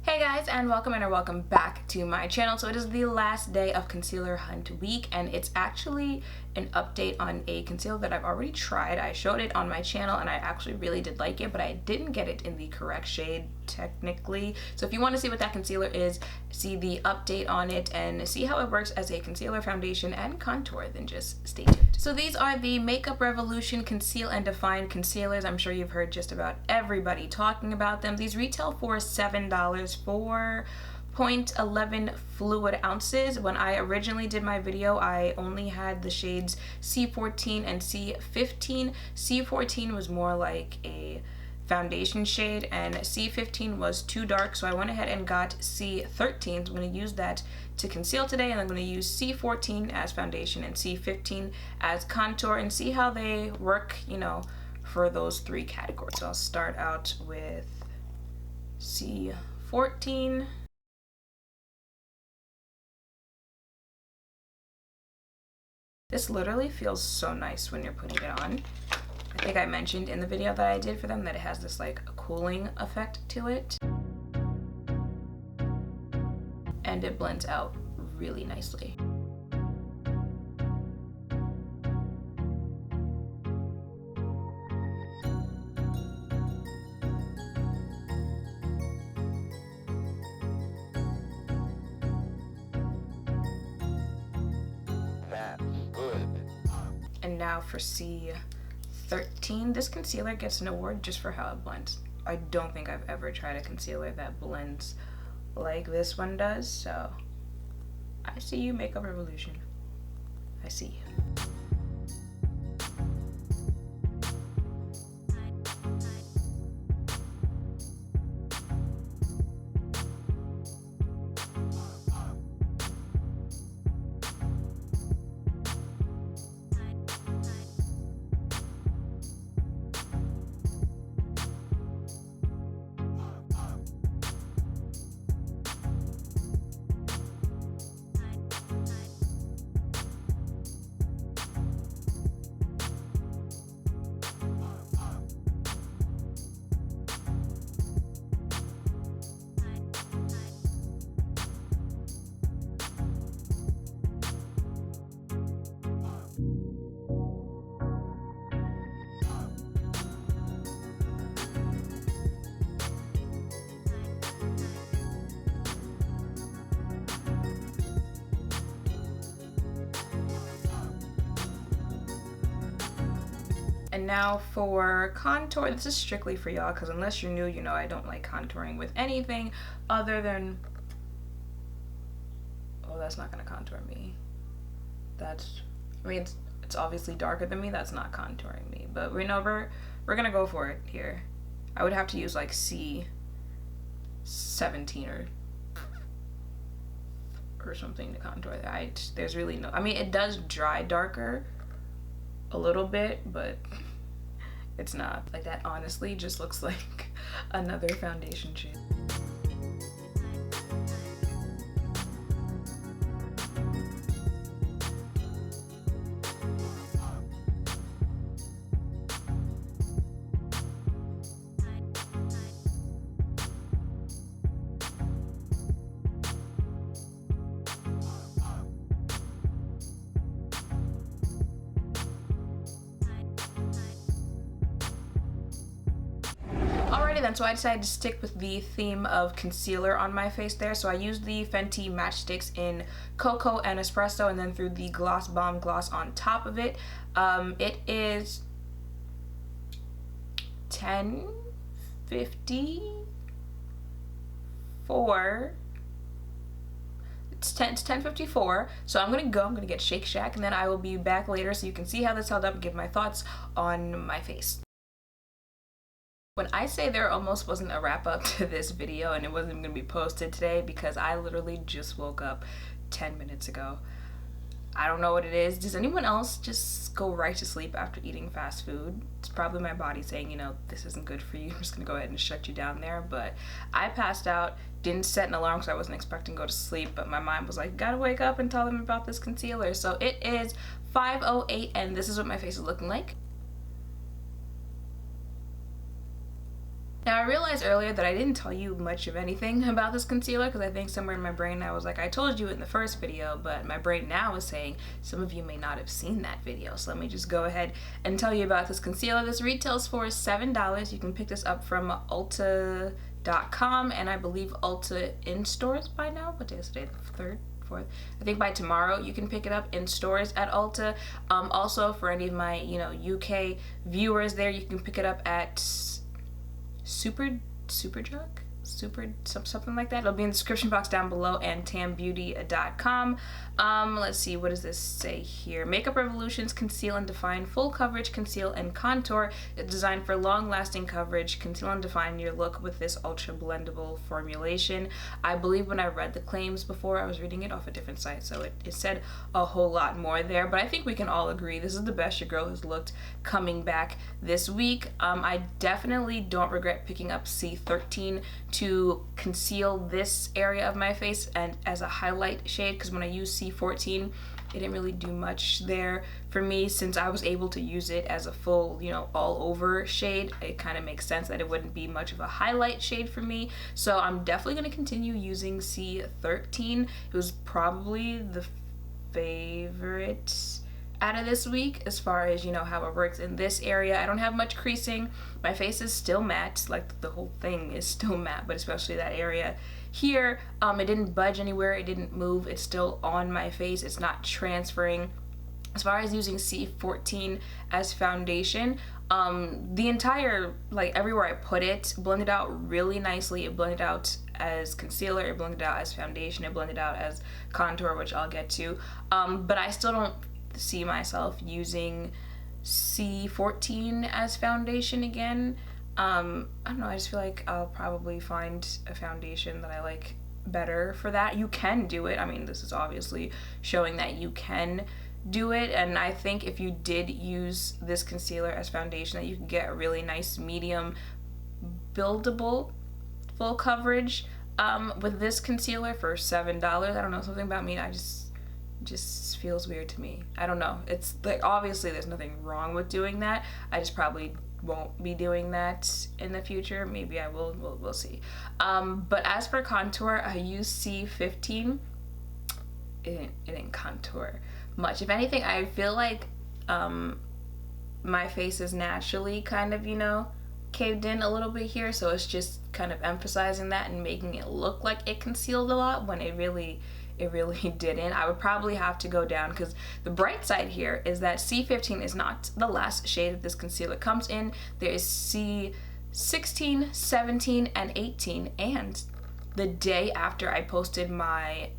Hey guys, and welcome back to my channel. So it is the last day of concealer hunt week, and it's actually an update on a concealer that I've already tried. I showed it on my channel and I actually really did like it, but I didn't get it in the correct shade technically. So if you want to see what that concealer is, see the update on it, and see how it works as a concealer, foundation, and contour, then just stay tuned. So these are the Makeup Revolution Conceal and Define concealers. I'm sure you've heard just about everybody talking about them. These retail for $7 for 0.11 fluid ounces. When I originally did my video, I only had the shades C14 and C15. C14 was more like a foundation shade and C15 was too dark, so I went ahead and got C13. So I'm going to use that to conceal today, and I'm going to use C14 as foundation and C15 as contour and see how they work, you know, for those three categories. So I'll start out with C14. This literally feels so nice when you're putting it on. I think I mentioned in the video that I did for them that it has this like a cooling effect to it. And it blends out really nicely. And now for C13, this concealer gets an award just for how it blends. I don't think I've ever tried a concealer that blends like this one does, so I see you, Makeup Revolution. I see you. And now for contour, this is strictly for y'all because unless you're new, you know I don't like contouring with anything other than, oh, that's not gonna contour me. That's, I mean, it's obviously darker than me, that's not contouring me, but we know we're gonna go for it here. I would have to use like C17 or something to contour that. There's really no, I mean, it does dry darker a little bit, but it's not like that. Honestly just looks like another foundation shade. Then, so I decided to stick with the theme of concealer on my face there. So I used the Fenty Matchsticks in Cocoa and Espresso, and then threw the Gloss Bomb gloss on top of it. It is 10:54. It's 10:54. So I'm gonna get Shake Shack, and then I will be back later so you can see how this held up and give my thoughts on my face. When I say there almost wasn't a wrap up to this video and it wasn't going to be posted today because I literally just woke up 10 minutes ago. I don't know what it is. Does anyone else just go right to sleep after eating fast food? It's probably my body saying, you know, this isn't good for you. I'm just going to go ahead and shut you down there. But I passed out, didn't set an alarm because I wasn't expecting to go to sleep. But my mind was like, gotta wake up and tell them about this concealer. So it is 5:08 and this is what my face is looking like. Now, I realized earlier that I didn't tell you much of anything about this concealer because I think somewhere in my brain I was like, I told you in the first video, but my brain now is saying some of you may not have seen that video. So let me just go ahead and tell you about this concealer. This retails for $7. You can pick this up from Ulta.com, and I believe Ulta in stores by now. What day is today? The 3rd? 4th? I think by tomorrow you can pick it up in stores at Ulta. Also, for any of my UK viewers there, you can pick it up at Superdrug, something like that. It'll be in the description box down below, and tambeauty.com. Let's see, what does this say here? Makeup Revolution's Conceal and Define Full Coverage Conceal and Contour. It's designed for long-lasting coverage. Conceal and define your look with this ultra blendable formulation. I believe when I read the claims before, I was reading it off a different site, so it said a whole lot more there, but I think we can all agree this is the best your girl has looked coming back this week. I definitely don't regret picking up C13 to conceal this area of my face and as a highlight shade, because when I use C14 it didn't really do much there for me. Since I was able to use it as a full all over shade, it kind of makes sense that it wouldn't be much of a highlight shade for me, so I'm definitely going to continue using C13. It was probably the favorite out of this week as far as how it works in this area. I don't have much creasing. My face is still matte, like the whole thing is still matte, but especially that area here, it didn't budge anywhere, it didn't move, it's still on my face, it's not transferring. As far as using C14 as foundation, the entire, everywhere I put it, blended out really nicely. It blended out as concealer, it blended out as foundation, it blended out as contour, which I'll get to, but I still don't see myself using C14 as foundation again. I don't know, I just feel like I'll probably find a foundation that I like better for that. You can do it. I mean, this is obviously showing that you can do it, and I think if you did use this concealer as foundation, that you can get a really nice medium buildable full coverage with this concealer for $7. I don't know, something about me, I just feels weird to me. I don't know. It's like, obviously there's nothing wrong with doing that. I just probably won't be doing that in the future. Maybe I will. We'll see. But as for contour, I use C15. It didn't contour much. If anything, I feel like my face is naturally kind of caved in a little bit here, so it's just kind of emphasizing that and making it look like it concealed a lot when it really didn't. I would probably have to go down, because the bright side here is that C15 is not the last shade that this concealer comes in. There is C16, 17, and 18, and the day after I posted my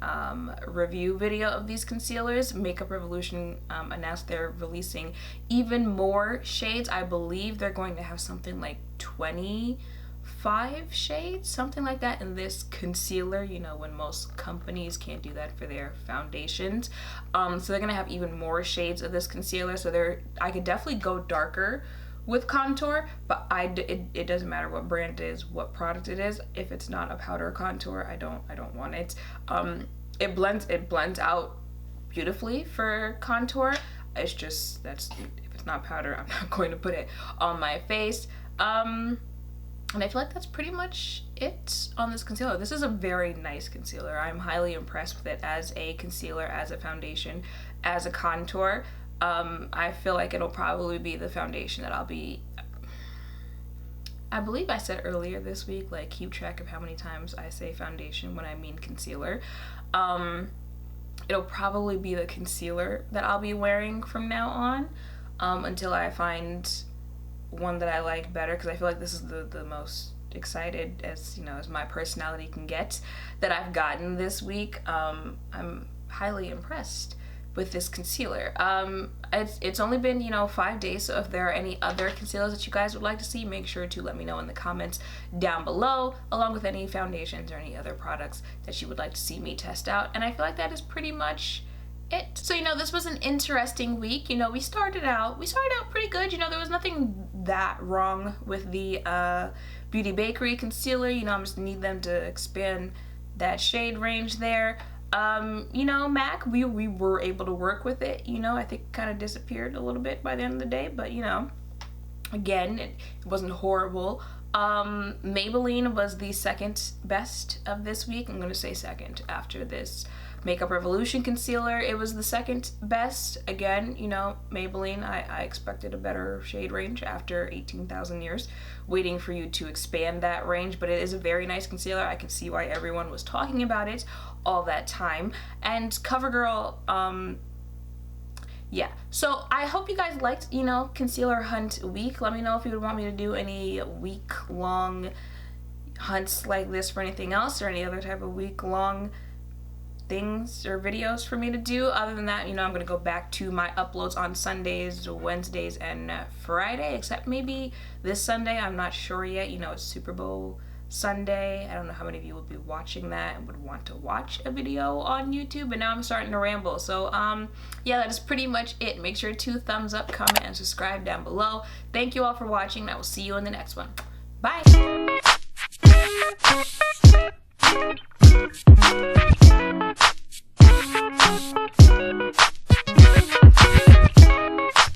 review video of these concealers, Makeup Revolution announced they're releasing even more shades. I believe they're going to have something like 25 shades, something like that, in this concealer, when most companies can't do that for their foundations. So they're gonna have even more shades of this concealer, so I could definitely go darker with contour, but it doesn't matter what brand it is, what product it is. If it's not a powder contour, I don't want it. It blends out beautifully for contour. It's just if it's not powder, I'm not going to put it on my face. And I feel like that's pretty much it on this concealer. This is a very nice concealer. I'm highly impressed with it as a concealer, as a foundation, as a contour. I feel like it'll probably be the foundation that I believe I said earlier this week, keep track of how many times I say foundation when I mean concealer. It'll probably be the concealer that I'll be wearing from now on, until I find one that I like better, because I feel like this is the most excited, as my personality can get, that I've gotten this week. I'm highly impressed with this concealer. It's only been 5 days, so if there are any other concealers that you guys would like to see, make sure to let me know in the comments down below, along with any foundations or any other products that you would like to see me test out. And I feel like that is pretty much it. So this was an interesting week. We started out pretty good. There was nothing that wrong with the Beauty Bakery concealer. I'm just need them to expand that shade range there. MAC, we were able to work with it. I think it kind of disappeared a little bit by the end of the day, but Again, it wasn't horrible. Maybelline was the second best of this week. I'm going to say second after this Makeup Revolution concealer. It was the second best. Again, you know, Maybelline, I expected a better shade range after 18,000 years waiting for you to expand that range, but it is a very nice concealer. I can see why everyone was talking about it all that time. And CoverGirl, yeah, so I hope you guys liked, you know, Concealer Hunt Week. Let me know if you would want me to do any week-long hunts like this for anything else, or any other type of week-long things or videos for me to do. Other than that, you know, I'm gonna go back to my uploads on Sundays, Wednesdays, and Friday, except maybe this Sunday. I'm not sure yet. You know, it's Super Bowl Sunday. I don't know how many of you will be watching that and would want to watch a video on YouTube, but now I'm starting to ramble. So yeah, that is pretty much it. Make sure to thumbs up, comment, and subscribe down below. Thank you all for watching, and I will see you in the next one. Bye.